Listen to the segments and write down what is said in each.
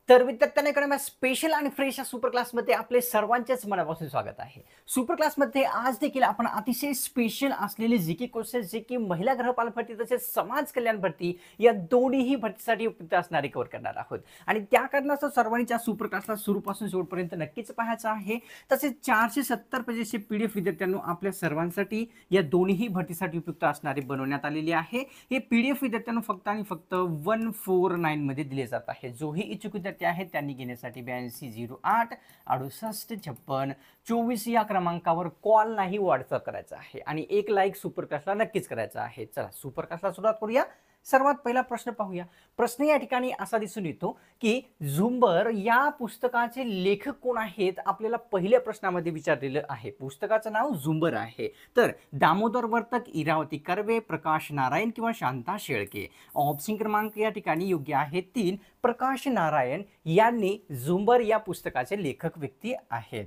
तर विद्यार्थ्यांना इकडे स्पेशल आणि फ्रेश या सुपर क्लासमध्ये आपले सर्वांचेच मनापासून स्वागत आहे. सुपर क्लासमध्ये आज देखील आपण अतिशय स्पेशल असलेले जीके कोर्सेस जे की महिला गृहपाल भरती तसेच समाज कल्याण भरती या दोन्हीही भरतीसाठी उपयुक्त असणारे कव्हर करणार आहोत. आणि त्या कारणास्तव सर्वांनी या सुपर क्लासला सुरूपासून शेवटपर्यंत नक्कीच पाहायचं आहे. तसेच 470 पेजेसचे पीडीएफ विद्यार्थ्यांनो आपल्या सर्वांसाठी या दोन्ही भरतीसाठी उपयुक्त असणारे बनवण्यात आलेले आहे. हे पीडीएफ विद्यार्थ्यांनो फक्त आणि फक्त 149 मध्ये दिले जात आहे. जोही इच्छुक विद्यार्थी आहेत त्यांनी घेण्यासाठी 8208 68 56 24 या क्रमांकावर कॉल नाही व्हॉट्सअप करायचा आहे आणि एक लाईक सुपर क्लासला नक्कीच करायचा आहे. चला सुपर क्लासला सुरुवात करूया. सर्वात पहिला प्रश्न पाहूया. प्रश्न या ठिकाणी असा दिसून येतो की झुंबर या पुस्तकाचे लेखक कोण आहेत आपल्याला पहिल्या प्रश्नामध्ये विचारलेलं आहे. पुस्तकाचं नाव झुंबर आहे. तर दामोदर वर्तक, इरावती कर्वे, प्रकाश नारायण किंवा शांता शेळके. ऑप्शन क्रमांक या ठिकाणी योग्य आहे 3. प्रकाश नारायण यांनी झुंबर या पुस्तकाचे लेखक व्यक्ती आहेत.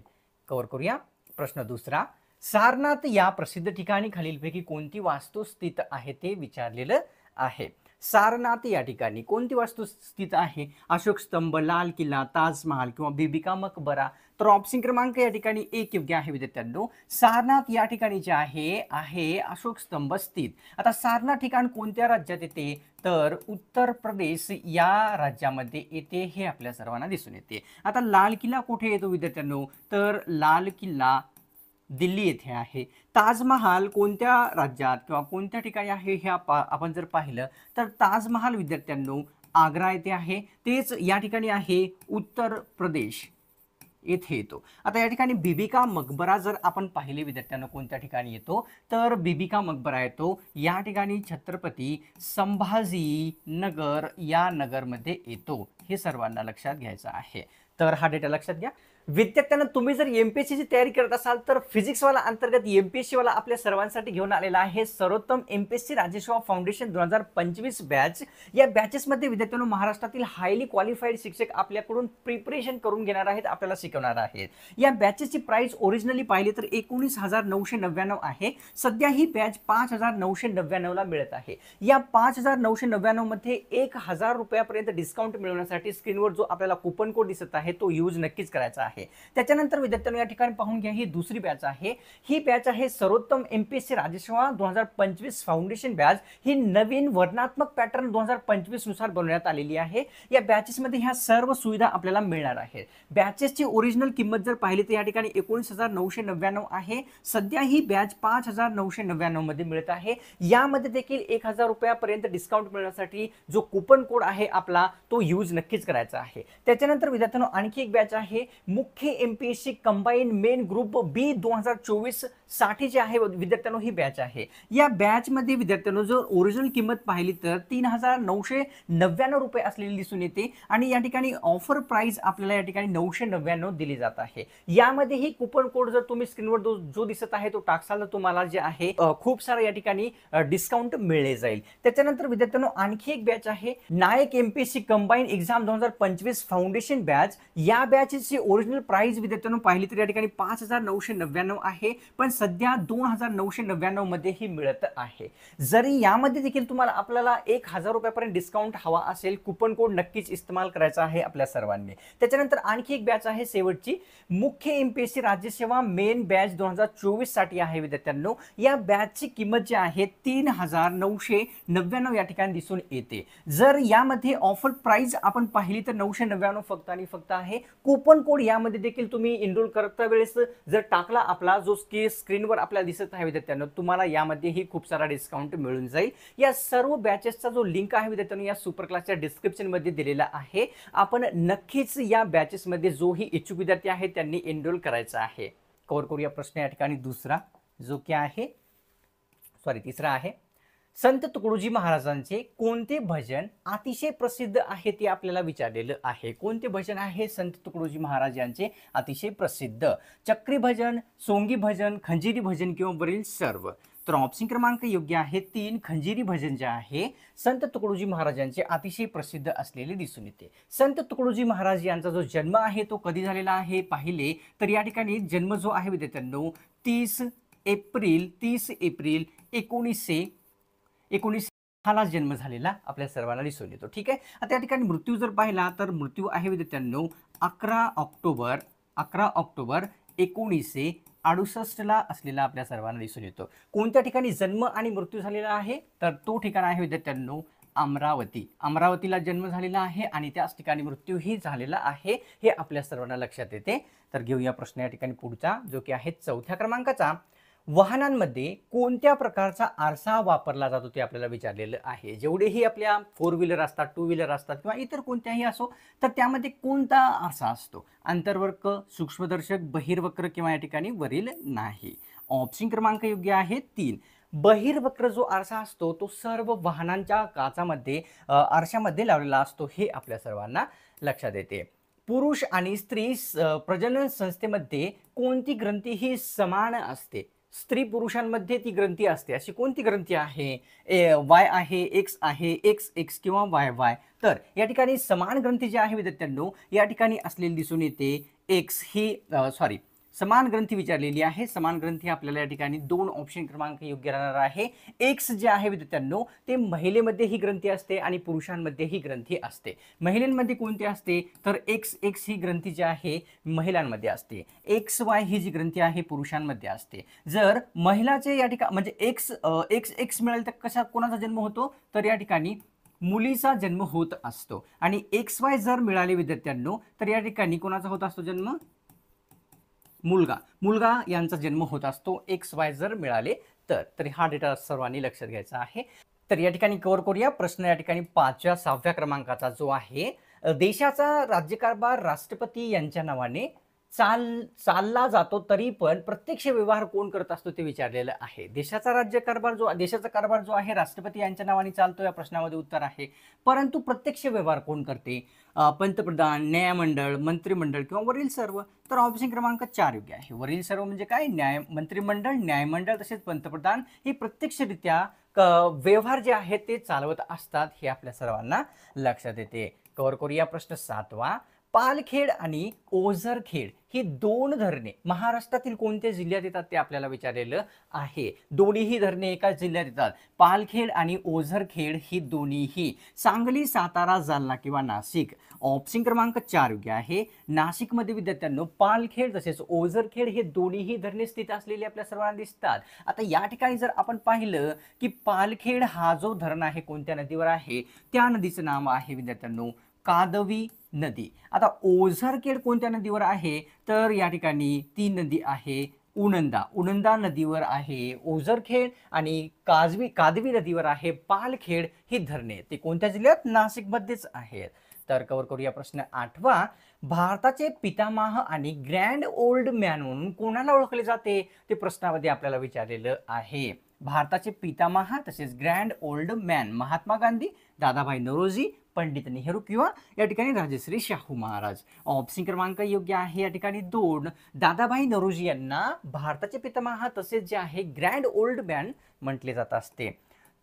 कव्हर करूया. प्रश्न दुसरा. सारनाथ या प्रसिद्ध ठिकाणी खालीलपैकी कोणती वास्तू स्थित आहे ते विचारलेलं आहे. सारनाथ या ठिकाणी कोणती वास्तू स्थित आहे? अशोक स्तंभ, लाल किल्ला, ताजमहाल किंवा बीबी का मकबरा. तर ऑप्शन क्रमांक या ठिकाणी एक योग्य आहे विद्यार्थ्यांनो. सारनाथ या ठिकाणी जे आहे अशोक स्तंभ स्थित. आता सारनाथ ठिकाण कोणत्या राज्यात येते? तर उत्तर प्रदेश या राज्यामध्ये येते हे आपल्या सर्वांना दिसून येते. आता लाल किल्ला कुठे येतो विद्यार्थ्यांनो? तर लाल किल्ला दिल्ली येथे आहे. ताजमहाल कोणत्या राज्यात किंवा कोणत्या ठिकाणी आहे हे आपण जर पाहिलं तर ताजमहाल विद्यार्थ्यांनो आग्रा येथे आहे. तेच या ठिकाणी आहे उत्तर प्रदेश येथे येतो. आता या ठिकाणी बीबी का मकबरा जर आपण पाहिले विद्यार्थ्यांना कोणत्या ठिकाणी येतो तर बीबी का मकबरा येतो या ठिकाणी छत्रपती संभाजी नगर या नगरमध्ये येतो. हे सर्वांना लक्षात घ्यायचं आहे. तर हा डेटा लक्षात घ्या. विद्यार्थ्यांना तुम्ही जर एमपीएससीची तयारी करत असाल तर फिजिक्सवाला अंतर्गत एमपीएससी वाला आपल्या सर्वांसाठी घेऊन आलेला आहे सर्वोत्तम एमपीएससी राजेश फाउंडेशन 2025 बॅच. या बॅचेसमध्ये विद्यार्थ्यांनो महाराष्ट्रातील हायली क्वालिफाईड शिक्षक आपल्याकडून प्रिपरेशन करून घेणार आहेत, आपल्याला शिकवणार आहेत. या बॅचेसची प्राइस ओरिजिनली पाहिली तर 19,999 आहे. सध्या ही बॅच 5,999 ला मिळत आहे. या 5,999 मध्ये 1,000 रुपयापर्यंत डिस्काउंट मिळवण्यासाठी स्क्रीनवर जो आपल्याला कुपन कोड दिसत आहे तो यूज नक्कीच करायचा आहे. त्याच्यानंतर विद्यार्थ्यांनो या ठिकाणी पाहून घ्या, ही दुसरी बॅच आहे. ही बॅच आहे सर्वोत्तम एमपीएससी राजसेवा 2025 फाउंडेशन बॅच. ही नवीन वर्णात्मक पॅटर्न 2025 नुसार बनवण्यात आलेली आहे. या बॅचेसमध्ये ह्या सर्व सुविधा आपल्याला मिळणार आहेत. बॅचेसची ओरिजिनल किंमत जर पाहिली तर या ठिकाणी 19,999 आहे. सध्या ही बॅच 5,999 मध्ये मिळत आहे. यामध्ये देखील 1,000 रुपयापर्यंत डिस्काउंट मिळण्यासाठी जो कुपन कोड आहे आपला तो यूज नक्कीच करायचा आहे. त्याच्यानंतर विद्यार्थ्यांनो आणखी एक बॅच आहे मुख्य एमपीएससी कंबाईन मेन ग्रुप बी 2024 साठी जे आहे विद्यार्थ्यांनो ही बॅच आहे. या बॅच मध्ये विद्यार्थ्यांनो जर ओरिजिनल किंमत पाहिली तर 3,999 रुपये असलेली दिसून येते आणि या ठिकाणी ऑफर प्राइस आपल्याला या ठिकाणी 999 दिली जात आहे. यामध्ये ही कुपन कोड जर तुम्ही स्क्रीनवर जो दिसत आहे तो टाकसाल तर तुम्हाला जे आहे खूप सारा या ठिकाणी डिस्काउंट मिळले जाईल. त्याच्यानंतर विद्यार्थ्यांनो आणखी एक बॅच आहे Nayak MPSC combine exam 2025 foundation batch. या बॅचची ओरिजिनल प्राइस विद्यार्थ्यांनो पाहिली तर या ठिकाणी 5,999 आहे, पण सध्या 2,999 मध्ये ही मिळत आहे. जरी यामध्ये देखील तुम्हाला आपल्याला 1,000 रुपयापर्यंत डिस्काउंट हवा असेल कुपन कोड नक्कीच इस्तेमाल करायचा आहे आपल्या सर्वांनी. त्याच्यानंतर आणखी एक बॅच आहे शेवटची मुख्य एमपीएससी राज्यसेवा मेन बॅच 2024 साठी आहे विद्यार्थ्यांनो. या बॅचची किंमत जी आहे 3,999 या ठिकाणी दिसून येते. जर यामध्ये ऑफर प्राइस आपण पाहिली तर 999 फक्त आणि फक्त आहे. कुपन कोड यामध्ये देखील तुम्ही एनरोल करता वेळेस जर टाकला आपला जो स्क्रीनवर आपल्याला दिसत आहे विद्यार्थ्यांनो तुम्हाला यामध्येही खूप सारा डिस्काउंट मिळून जाईल. या सर्व बॅचेसचा जो लिंक आहे विद्यार्थ्यांनो या सुपर क्लासच्या डिस्क्रिप्शन मध्ये दिलेला आहे. आपण नक्कीच या बॅचेसमध्ये जोही इच्छुक विद्यार्थी आहे त्यांनी एनरोल करायचा आहे. कव्हर करूया प्रश्न या ठिकाणी दुसरा जो की आहे तिसरा आहे. संत तुकडोजी महाराजांचे कोणते भजन अतिशय प्रसिद्ध आहे ते आपल्याला विचारलेलं आहे. कोणते भजन आहे संत तुकडोजी महाराज यांचे अतिशय प्रसिद्ध? चक्री भजन, सोंगी भजन, खंजिरी भजन किंवा वरील सर्व. तर ऑप्शन क्रमांक योग्य आहे 3. खंजिरी भजन जे आहे संत तुकडोजी महाराजांचे अतिशय प्रसिद्ध असलेले दिसून येते. संत तुकडोजी महाराज यांचा जो जन्म आहे तो कधी झालेला आहे पाहिले तर या ठिकाणी जन्म जो आहे विद्यार्थ्यांनो 30 एप्रिल 1919 हाला जन्म झालेला आपल्या सर्वांना दिसून येतो. ठीक आहे. आता या ठिकाणी मृत्यू जर पाहिला तर मृत्यू आहे विद्यार्थ्यांनो 11 ऑक्टोबर 1968 असलेला आपल्या सर्वांना दिसून येतो. कोणत्या ठिकाणी जन्म आणि मृत्यू झालेला आहे तर तो ठिकाण आहे विद्यार्थ्यांनो अमरावती. अमरावतीला जन्म झालेला आहे आणि त्याच ठिकाणी मृत्यूही झालेला आहे, हे आपल्या सर्वांना लक्षात येते. तर घेऊया प्रश्न या ठिकाणी पुढचा, जो की आहे 4थ्या क्रमांकाचा. वाहनांमध्ये कोणत्या प्रकारचा आरसा वापरला जातो ते आपल्याला विचारलेलं आहे. जेवढेही आपल्या 4 व्हीलर असतात, 2 व्हीलर असतात किंवा इतर कोणत्याही असो, तर त्यामध्ये कोणता आरसा असतो? अंतर्वक्र, सूक्ष्मदर्शक, बहिर्वक्र किंवा या ठिकाणी वरील नाही. ऑप्शन क्रमांक योग्य आहे 3. बहिर्वक्र जो आरसा असतो तो सर्व वाहनांच्या काचामध्ये आरशामध्ये लावलेला असतो, हे आपल्या सर्वांना लक्षात येते. पुरुष आणि स्त्री प्रजनन संस्थेमध्ये कोणती ग्रंथी ही समान असते? स्त्री पुरुषांमध्ये ती ग्रंथी असते. अशी कोणती ग्रंथी आहे? वाय आहे, एक्स आहे, एक्स एक्स किंवा वाय वाय. तर या ठिकाणी समान ग्रंथी जी आहे विद्यार्थ्यांनो या ठिकाणी असलेली दिसून येते एक्स ही समान ग्रंथी विचारलेली आहे. समान ग्रंथी आपल्याला या ठिकाणी 2 ऑप्शन क्रमांक योग्य राहणार आहे. एक्स जे आहे विद्यार्थ्यांनो ते महिलेमध्ये ही ग्रंथी असते आणि पुरुषांमध्ये ही ग्रंथी असते. महिलांमध्ये कोणती असते तर एक्स एक्स ही ग्रंथी जी आहे महिलांमध्ये असते. एक्स वाय ही जी ग्रंथी आहे पुरुषांमध्ये असते. जर महिलाचे या ठिकाणी म्हणजे एक्स एक्स मिळाले तर कोणाचा जन्म होतो तर या ठिकाणी मुलीचा जन्म होत असतो. आणि एक्स वाय जर मिळाले विद्यार्थ्यांनो तर या ठिकाणी कोणाचा होत असतो जन्म? मुलगा यांचा जन्म होत असतो एक्स वाय जर मिळाले तर हा डेटा सर्वांनी लक्षात घ्यायचा आहे. तर या ठिकाणी कव्हर करूया प्रश्न या ठिकाणी 5व्या 6व्या क्रमांकाचा, जो आहे देशाचा राज्यकारभार राष्ट्रपती यांच्या नावाने चालला जातो, तरी पण प्रत्यक्ष व्यवहार कोण करत असतो ते विचारलेलं आहे. देशाचा कारभार जो आहे राष्ट्रपती यांच्या नावाने चालतो, या प्रश्नामध्ये उत्तर आहे. परंतु प्रत्यक्ष व्यवहार कोण करते? पंतप्रधान, न्यायमंडळ, मंत्रिमंडळ किंवा वरील सर्व. तर ऑप्शन क्रमांक 4 योग्य आहे. वरील सर्व म्हणजे काय? मंत्रिमंडळ, न्यायमंडळ तसेच पंतप्रधान हे प्रत्यक्षरित्या व्यवहार जे आहेत ते चालवत असतात, हे आपल्या सर्वांना लक्षात येते. कव्हर करूया प्रश्न 7वा. पालखेड आणि ओझरखेड ही 2 धरणे महाराष्ट्रातील कोणत्या जिल्ह्यात येतात ते आपल्याला विचारलेलं आहे. दोन्हीही धरणे एकाच जिल्ह्यात येतात. पालखेड आणि ओझरखेड ही दोन्हीही सांगली, सातारा, जालना किंवा नाशिक. ऑप्शन क्रमांक 4 योग्य आहे. नाशिकमध्ये विद्यार्थ्यांनो पालखेड तसेच ओझरखेड हे दोन्हीही धरणे स्थित असलेले आपल्या सर्वांना दिसतात. आता या ठिकाणी जर आपण पाहिलं की पालखेड हा जो धरण आहे कोणत्या नदीवर आहे? त्या नदीचं नाव आहे विद्यार्थ्यांनो कादवी नदी. आता ओझरखेड कोणत्या नदीवर आहे तर या ठिकाणी ती नदी आहे उनंदा नदीवर आहे ओझरखेड, आणि कादवी नदीवर आहे पालखेड ही धरणे. ते कोणत्या जिल्ह्यात? नाशिकमध्येच आहेत. तर कव्हर करूया प्रश्न 8वा. भारताचे पितामह आणि ग्रँड ओल्ड मॅन म्हणून कोणाला ओळखले जाते ते प्रश्नामध्ये आपल्याला विचारलेलं आहे. भारताचे पितामह तसेच grand old man Mahatma Gandhi, Dadabhai Naoroji, Pandit Nehru किंवा या ठिकाणी राजश्री शाहू महाराज. ऑप्शन क्रमांक योग्य आहे या ठिकाणी 2. दादाभाई नौरोजी यांना भारताचे पितामह तसेच जे आहे ग्रँड ओल्ड मॅन म्हटले जात असते.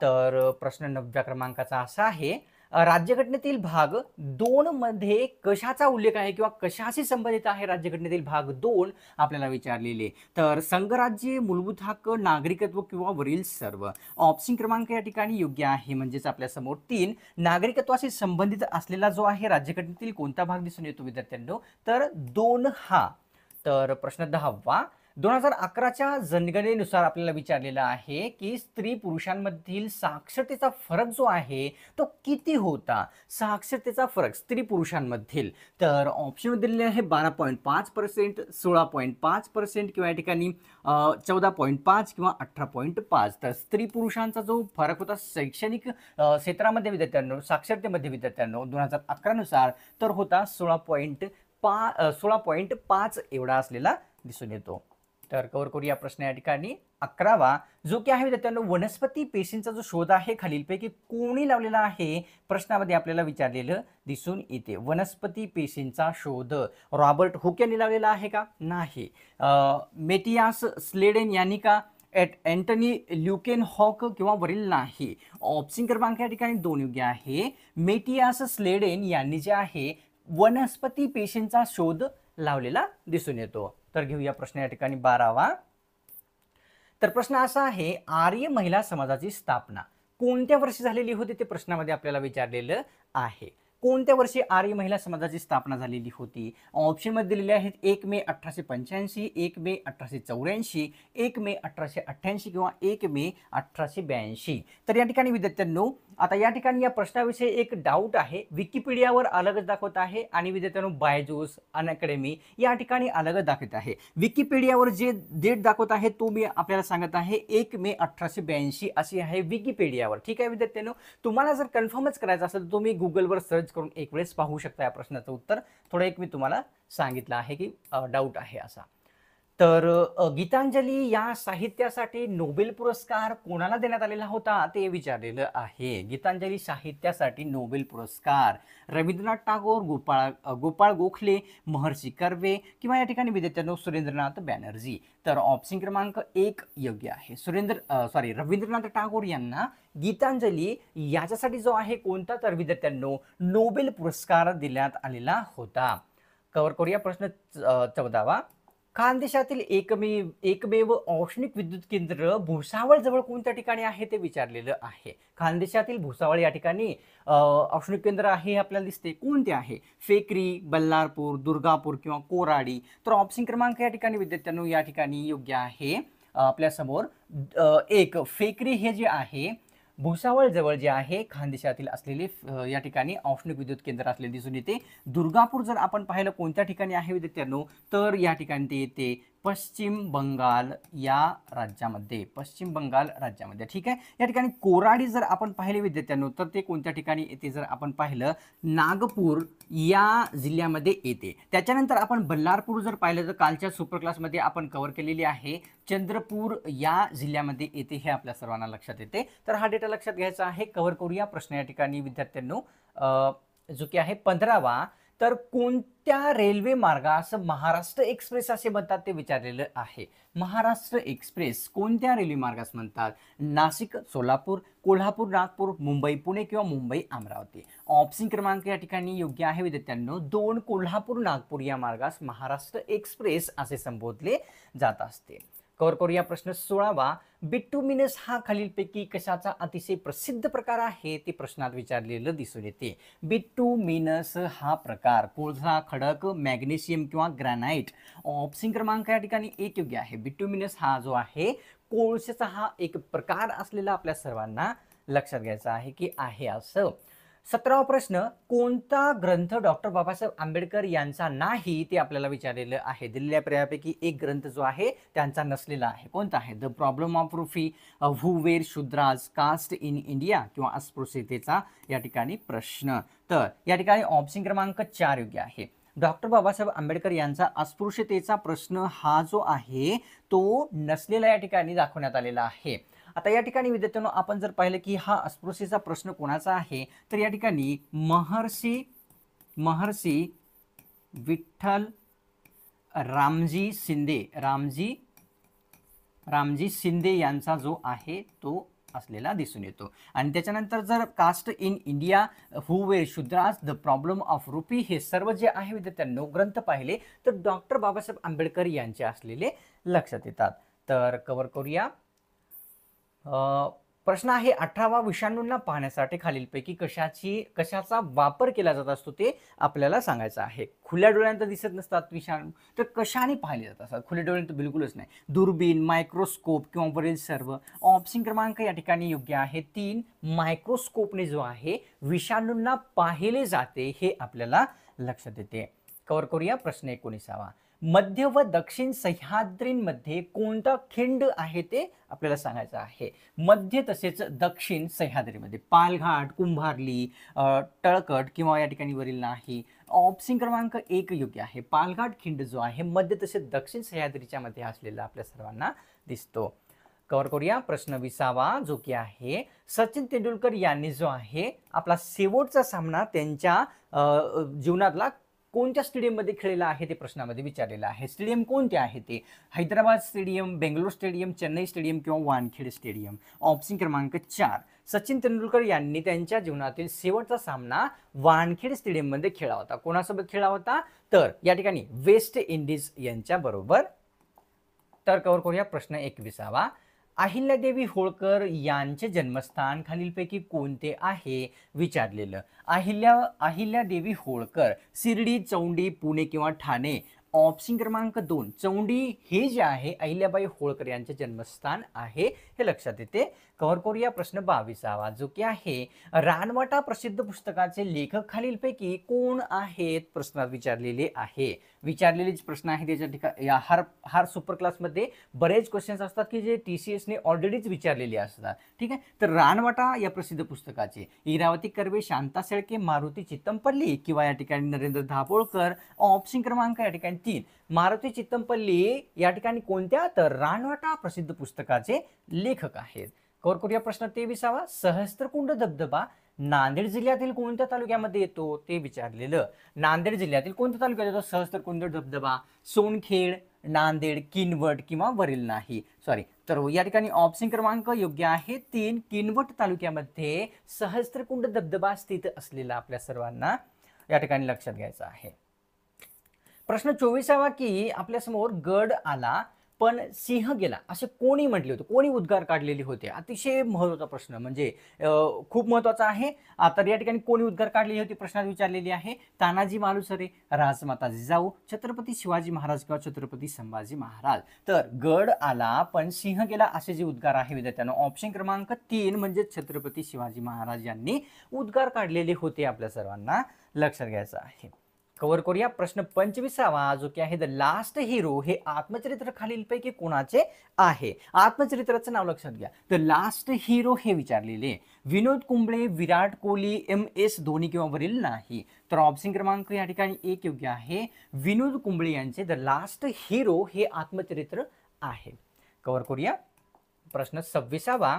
तर प्रश्न 9व्या क्रमांकाचा असा आहे, राज्यघटनेतील भाग 2 मध्ये कशाचा उल्लेख आहे किंवा कशाशी संबंधित आहे राज्यघटनेतील भाग 2 आपल्याला विचारलेले. तर संघराज्य, मूलभूत हक्क, नागरिकत्व किंवा वरील सर्व. ऑप्शन क्रमांक या ठिकाणी योग्य आहे. म्हणजेच आपल्या समोर 3 नागरिकत्वाशी संबंधित असलेला जो आहे राज्यघटनेतील कोणता भाग दिसून येतो विद्यार्थ्यांनो तर 2 हा. तर प्रश्न 10वा. 2011च्या जनगणनेनुसार आपल्याला विचारलेला आहे की स्त्री पुरुषांमधील साक्षरतेचा फरक जो आहे तो किती होता? साक्षरतेचा फरक स्त्री पुरुषांमधील. तर ऑप्शन दिलेले आहे 12.5%, 16.5% किंवा या ठिकाणी 14.5 किंवा 18.5. तर स्त्री पुरुषांचा जो फरक होता शैक्षणिक क्षेत्रामध्ये विद्यार्थ्यांनो, साक्षरतेमध्ये विद्यार्थ्यांनो 2011 नुसार तर होता 16.5 एवढा असलेला दिसून येतो. तर कव्हर करूया प्रश्न या ठिकाणी 11वा, जो की आहे विद्यार्थ्यांनो वनस्पती पेशींचा जो शोध आहे खालीलपैकी कोणी लावलेला आहे प्रश्नामध्ये आपल्याला विचारलेलं दिसून येते. वनस्पती पेशींचा शोध रॉबर्ट हुक यांनी लावलेला आहे का? नाही. मेटियास स्लेडेन यांनी का? एंटनी ल्युकेन हॉक किंवा वरील नाही. ऑप्शन क्रमांक या ठिकाणी 2 योग्य आहे. मेटियास स्लेडेन यांनी जे आहे वनस्पती पेशींचा शोध लावलेला दिसून येतो. तर घेऊया प्रश्न या ठिकाणी 12वा. तर प्रश्न असा आहे, आर्य महिला समाजाची स्थापना कोणत्या वर्षी झालेली होती ते प्रश्नामध्ये आपल्याला विचारलेलं आहे. कोणत्या वर्षी आर्य महिला समाजाची स्थापना झालेली होती? ऑप्शनमध्ये दिलेले आहेत 1 मे 1885, 1 मे 1884, 1 मे 1888 किंवा 1 मे 1882. तर या ठिकाणी विद्यार्थ्यांनो, आता या ठिकाणी या प्रश्नाविषयी एक डाऊट आहे. विकिपीडियावर अलगच दाखवत आहे आणि विद्यार्थ्यांनो बायजूस, अनअकॅडमी या ठिकाणी अलगच दाखवत आहे. विकिपीडियावर जे डेट दाखवत आहे तो मी आपल्याला सांगत आहे 1 मे 1882 अशी आहे विकिपीडियावर. ठीक आहे विद्यार्थ्यांनो, तुम्हाला जर कन्फर्मच करायचं असेल तर तुम्ही गुगलवर सर्च करून एक वेळेस पाहू शकता या प्रश्नाचं उत्तर. थोडं एक मी तुम्हाला सांगितलं आहे की डाऊट आहे असा. तर गीतांजली या साहित्यासाठी नोबेल पुरस्कार कोणाला देण्यात आलेला होता ते विचारलेलं आहे. गीतांजली साहित्यासाठी नोबेल पुरस्कार रवींद्रनाथ टागोर, गोपाळ गोखले, महर्षी कर्वे किंवा या ठिकाणी विद्यार्थ्यांनो सुरेंद्रनाथ बॅनर्जी. तर ऑप्शन क्रमांक 1 योग्य आहे. रवींद्रनाथ टागोर यांना गीतांजली याच्यासाठी जो आहे कोणता, तर विद्यार्थ्यांनो नोबेल पुरस्कार देण्यात आलेला होता. कव्हर करूया प्रश्न 14वा. खानदेशातील एकमेव औष्णिक विद्युत केंद्र भुसावळ जवळ कोणत्या ठिकाणी आहे ते विचारलेलं आहे. खानदेशातील भुसावळ या ठिकाणी औष्णिक केंद्र आहे आपल्याला दिसते. कोणते आहे? फेकरी, बल्लारपूर, दुर्गापूर किंवा कोराडी. तर ऑप्शन क्रमांक या ठिकाणी विद्यार्थ्यांनो या ठिकाणी योग्य आहे. आपल्यासमोर एक फेकरी हे जे आहे भुसावळ जवळ जे आहे खानदेशातील असलेले या ठिकाणी औष्णिक विद्युत केंद्र असलेले दिसून येते. दुर्गापूर जर आपण पाहिलं कोणत्या ठिकाणी आहे विद्यार्थ्यांनो, तर या ठिकाणी ते येते पश्चिम बंगाल या राज्यामध्ये. पश्चिम बंगाल राज्यामध्ये. ठीक आहे. या ठिकाणी कोराडी जर आपण पाहिले विद्यार्थ्यांनो तर ते कोणत्या ठिकाणी येते जर आपण पाहिलं नागपूर या जिल्ह्यामध्ये येते. त्याच्यानंतर आपण बल्लारपूर जर पाहिलं तर कालच्या सुपर क्लासमध्ये आपण कव्हर केलेली आहे. चंद्रपूर या जिल्ह्यामध्ये येते हे आपल्या सर्वांना लक्षात येते. तर हा डेटा लक्षात घ्यायचा आहे. कव्हर करूया प्रश्न या ठिकाणी विद्यार्थ्यांनो जो की आहे 15वा. तर कोणत्या रेल्वे मार्गास महाराष्ट्र एक्सप्रेस असे म्हणतात ते विचारलेलं आहे. महाराष्ट्र एक्सप्रेस कोणत्या रेल्वे मार्गास म्हणतात? नाशिक सोलापूर, कोल्हापूर नागपूर, मुंबई पुणे किंवा मुंबई अमरावती. ऑप्शन क्रमांक या ठिकाणी योग्य आहे विद्यार्थ्यांनो 2 कोल्हापूर नागपूर या मार्गास महाराष्ट्र एक्सप्रेस असे संबोधले जात असते. कव्हर करूया प्रश्न 16वा. बिटुमिनस हा खालीलपैकी कशाचा अतिशय प्रसिद्ध प्रकार आहे ते प्रश्नात विचारलेलं दिसून येते. बिटुमिनस हा प्रकार कोळसा, खडक, मॅग्नेशियम किंवा ग्रॅनाइट. ऑप्शन क्रमांक या ठिकाणी 1 योग्य आहे. बिटुमिनस हा जो आहे कोळशाचा हा एक प्रकार असलेला आपल्या सर्वांना लक्षात घ्यायचा आहे की आहे असं. 17वा प्रश्न. कोणता ग्रंथ डॉक्टर बाबासाहेब आंबेडकर यांचा नाही ते आपल्याला विचारलेलं आहे. दिलेल्या पर्यायापैकी एक ग्रंथ जो आहे त्यांचा नसलेला आहे. कोणता आहे? The problem of rupee, who were Shudras, caste in India किंवा अस्पृश्यतेचा या ठिकाणी प्रश्न. तर या ठिकाणी ऑप्शन क्रमांक 4 योग्य आहे. डॉक्टर बाबासाहेब आंबेडकर यांचा अस्पृश्यतेचा प्रश्न हा जो आहे तो नसलेला या ठिकाणी दाखवण्यात आलेला आहे. आता या ठिकाणी विद्यार्थ्यांनो आपण जर पाहिलं की हा अस्पृश्यतेचा प्रश्न कोणाचा आहे तर या ठिकाणी महर्षी विठ्ठल रामजी शिंदे यांचा जो आहे तो असलेला दिसून येतो. आणि त्याच्यानंतर जर caste in India, who were Shudras, the problem of rupee हे सर्व जे आहे विद्यार्थ्यांनो ग्रंथ पाहिले तर डॉक्टर बाबासाहेब आंबेडकर यांचे असलेले लक्षात येतात. तर कव्हर करूया. प्रश्न आहे 18वा. विषाणूंना पाहण्यासाठी खालीलपैकी कशाचा वापर केला जात असतो ते आपल्याला सांगायचं आहे. खुल्या डोळ्यांत दिसत नसतात विषाणू तर कशाने पाहिले जात असतात? खुल्या डोळ्यांत बिलकुलच नाही. दुर्बीण, मायक्रोस्कोप किंवा वरील सर्व. ऑप्शन क्रमांक या ठिकाणी योग्य आहे 3. मायक्रोस्कोपने जो आहे विषाणूंना पाहिले जाते हे आपल्याला लक्षात येते. कव्हर करूया प्रश्न 19वा. मध्य व दक्षिण सह्याद्रींमध्ये कोणता खिंड आहे ते आपल्याला सांगायचं आहे. मध्य तसेच दक्षिण सह्याद्रीमध्ये पालघाट, कुंभार्ली, तळकट किंवा या ठिकाणी वरील नाही. ऑप्शन क्रमांक 1 योग्य आहे. पालघाट खिंड जो आहे मध्य तसेच दक्षिण सह्याद्रीच्या मध्ये असलेला आपल्या सर्वांना दिसतो. कव्हर करूया प्रश्न 20वा जो की आहे सचिन तेंडुलकर यांनी जो आहे आपला शेवटचा सामना त्यांच्या जीवनातला कोणत्या स्टेडियममध्ये खेळलेला आहे ते प्रश्नामध्ये विचारलेलं आहे. स्टेडियम कोणते आहे ते? Hyderabad stadium, Bangalore stadium, Chennai stadium किंवा वानखेडे स्टेडियम. ऑप्शन क्रमांक 4. सचिन तेंडुलकर यांनी त्यांच्या जीवनातील शेवटचा सामना वानखेडे स्टेडियममध्ये खेळला होता. कोणासोबत खेळला होता? तर या ठिकाणी वेस्ट इंडिज यांच्या बरोबर. तर कव्हर करूया प्रश्न 21वा. अहिल्यादेवी होळकर यांचे जन्मस्थान खालीलपैकी कोणते आहे विचारलेलं. अहिल्यादेवी होळकर शिर्डी, चौंडी, पुणे किंवा ठाणे. ऑप्शन क्रमांक 2 चौंडी हे जे आहे अहिल्याबाई होळकर यांचे जन्मस्थान आहे, हे लक्षात येते. कव्हर करूया प्रश्न 22वा जो की आहे रानवटा प्रसिद्ध पुस्तकाचे लेखक खालीलपैकी कोण आहेत प्रश्नात विचारलेले आहे. विचारलेलेच प्रश्न आहे त्याच्या ठिकाणी हर सुपर क्लासमध्ये बरेच क्वेश्चन्स असतात की जे TCS ने ऑलरेडीच विचारलेले असतात. ठीक आहे, तर रानवटा या प्रसिद्ध पुस्तकाचे इरावती कर्वे, शांता शेळके, मारुती चित्तमपल्ली किंवा या ठिकाणी नरेंद्र दाभोळकर. ऑप्शन क्रमांक या ठिकाणी 3 मारुती चित्तमपल्ली या ठिकाणी कोणत्या, तर रानवटा प्रसिद्ध पुस्तकाचे लेखक आहेत. कव्हर करूया प्रश्न 23वा सहस्त्रकुंड धबधबा नांदेड जिल्ह्यातील कोणत्या तालुक्यामध्ये येतो ते विचारलेलं. नांदेड जिल्ह्यातील कोणत्या तालुक्यात येतो सहस्त्रकुंड धबधबा? सोनखेड, नांदेड, किनवट किंवा वरील नाही. तर या ठिकाणी ऑप्शन क्रमांक योग्य आहे 3 किनवट तालुक्यामध्ये सहस्त्रकुंड धबधबा स्थित असलेला आपल्या सर्वांना या ठिकाणी लक्षात घ्यायचं आहे. प्रश्न 24वा की आपल्या समोर गड आला पण सिंह गेला असे कोणी म्हटले होते, कोणी उद्गार काढलेले होते. अतिशय महत्त्वाचा प्रश्न, म्हणजे खूप महत्त्वाचा आहे. तर या ठिकाणी कोणी उद्गार काढलेली होती प्रश्नात विचारलेली आहे. तानाजी मालुसरे, राजमाता जिजाऊ, छत्रपती शिवाजी महाराज किंवा छत्रपती संभाजी महाराज. तर गड आला पण सिंह गेला असे जे उद्गार आहे विद्यार्थ्यांनो ऑप्शन क्रमांक 3 म्हणजे छत्रपती शिवाजी महाराज यांनी उद्गार काढलेले होते, आपल्या सर्वांना लक्षात घ्यायचं आहे. कव्हर करूया प्रश्न 25वा जो की आहे द लास्ट हिरो हे आत्मचरित्र खालीलपैकी कोणाचे आहे. आत्मचरित्राचं नाव लक्षात घ्या. द लास्ट हिरो हे विचारलेले विनोद कुंबळे, विराट कोहली, MS धोनी किंवा वरील नाही. तर ऑप्शन क्रमांक या ठिकाणी 1 योग्य आहे. विनोद कुंबळे यांचे द लास्ट हिरो हे आत्मचरित्र आहे. कव्हर करूया प्रश्न 26वा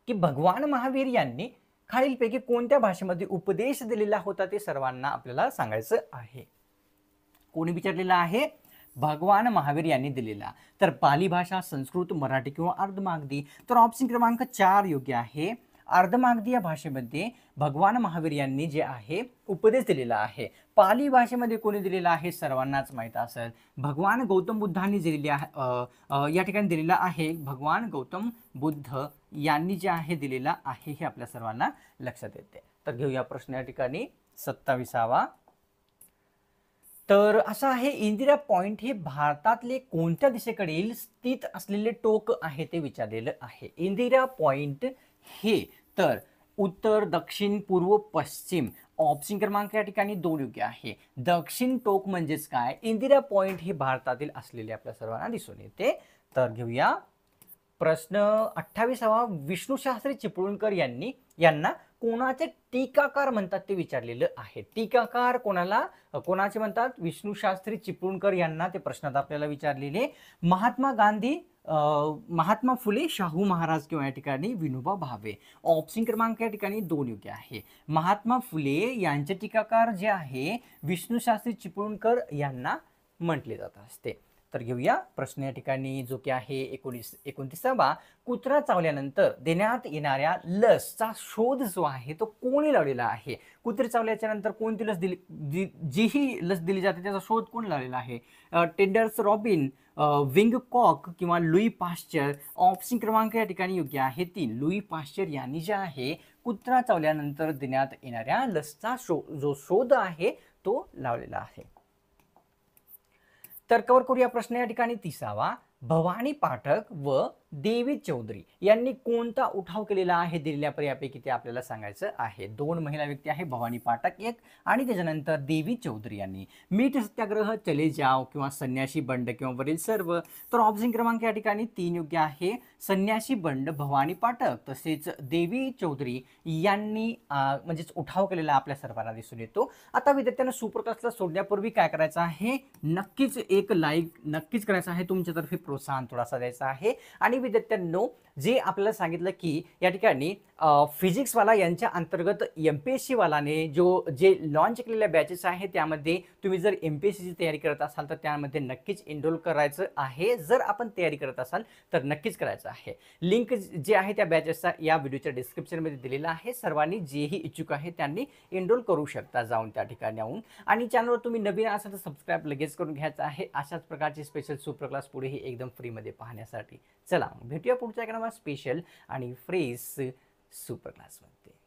की भगवान महावीर यांनी खालीलपैकी कोणत्या भाषेमध्ये उपदेश दिलेला होता ते सर्वांना आपल्याला सांगायचं आहे. कोणी विचारलेला आहे? भगवान महावीर यांनी दिलेला. तर पाली भाषा, संस्कृत, मराठी किंवा अर्धमागधी. तर ऑप्शन क्रमांक 4 योग्य आहे. अर्धमागधी या भाषेमध्ये भगवान महावीर यांनी जे आहे उपदेश दिलेला आहे. पाली भाषेमध्ये कोणी दिलेला आहे सर्वांनाच माहित असेल, भगवान गौतम बुद्धांनी दिलेली आहे. या ठिकाणी दिलेला आहे भगवान गौतम बुद्ध यांनी जे आहे दिलेला आहे, हे आपल्या सर्वांना लक्षात येते. तर घेऊया प्रश्न या ठिकाणी 27वा. तर असं आहे इंदिरा पॉइंट हे भारतातले कोणत्या दिशेकडील स्थित असलेले टोक आहे ते विचारलेलं आहे. इंदिरा पॉइंट हे तर उत्तर, दक्षिण, पूर्व, पश्चिम. ऑप्शन क्रमांक या ठिकाणी 2 योग्य आहे. दक्षिण टोक म्हणजेच काय, इंदिरा पॉइंट हे भारतातील असलेले आपल्या सर्वांना दिसून येते. तर घेऊया प्रश्न 28वा विष्णू शास्त्री चिपळूणकर यांना कोणाचे टीकाकार म्हणतात ते विचारलेलं आहे. टीकाकार कोणाचे म्हणतात? विष्णू शास्त्री चिपळूणकर यांना ते प्रश्नात आपल्याला विचारलेले. महात्मा गांधी, महात्मा फुले, शाहू महाराज किंवा या ठिकाणी विनोबा भावे. ऑप्शन क्रमांक या ठिकाणी 2 योग्य आहे. महात्मा फुले यांचे टीकाकार जे आहे विष्णू शास्त्री चिपळूणकर यांना म्हटले जात असते. तर घेऊया प्रश्न या ठिकाणी जो की आहे 29वा कुत्रा चावल्यानंतर देण्यात येणाऱ्या लसचा शोध जो आहे तो कोणी लावलेला आहे. कुत्रे चावल्याच्या नंतर कोणती लस जीही लस दिली जाते त्याचा शोध कोण लावलेला आहे. टेंडर्स रॉबिन, विंग कॉक किंवा लुई पाश्चर. ऑप्शन क्रमांक या ठिकाणी योग्य आहे 3 लुई पाश्चर यांनी जे आहे कुत्रा चावल्यानंतर देण्यात येणाऱ्या लसचा जो शोध आहे तो लावलेला आहे. तर कव्हर करूया प्रश्न या ठिकाणी 30वा भवानी पाठक व देवी चौधरी यांनी कोणता उठाव केलेला आहे दिलेल्या पर्यायापैकी ते आपल्याला सांगायचं आहे. 2 महिला व्यक्ती आहे, भवानी पाठक एक आणि त्याच्यानंतर देवी चौधरी यांनी. मीठ सत्याग्रह, चले जाव किंवा संन्यासी बंड किंवा वरील सर्व. तर ऑप्शन क्रमांक या ठिकाणी 3 योग्य आहे. संन्यासी बंड भवानी पाठक तसेच देवी चौधरी यांनी म्हणजेच उठाव केलेला आपल्या सर्वांना दिसून येतो. आता विद्यार्थ्यांना सुपर क्लासला सोडण्यापूर्वी काय करायचं आहे, नक्कीच एक लाईक नक्कीच करायचं आहे, तुमच्यातर्फे प्रोत्साहन थोडासा द्यायचा आहे. आणि विद्यार्थ्यांनो जे आपल्याला सांगितलं की या ठिकाणी फिजिक्सवाला यांच्या अंतर्गत MPSC वालाने जे लॉन्च केलेल्या बॅचेस आहे त्यामध्ये तुम्ही जर MPSCची तयारी करत असाल तर त्यामध्ये नक्कीच एनरोल करायचं आहे. जर आपण तयारी करत असाल तर नक्कीच करायचं आहे. लिंक जे आहे त्या बॅचेसचा या व्हिडिओच्या डिस्क्रिप्शनमध्ये दिलेला आहे. सर्वांनी जेही इच्छुक आहे त्यांनी एनरोल करू शकता जाऊन त्या ठिकाणी येऊन. आणि चॅनलवर तुम्ही नवीन असाल तर सबस्क्राईब लगेच करून घ्यायचं आहे. अशाच प्रकारची स्पेशल सुपर क्लास पुढेही एकदम फ्रीमध्ये पाहण्यासाठी. चला भेटूया पुढच्या एका नवा स्पेशल आणि फ्रेश सुपर क्लासमध्ये.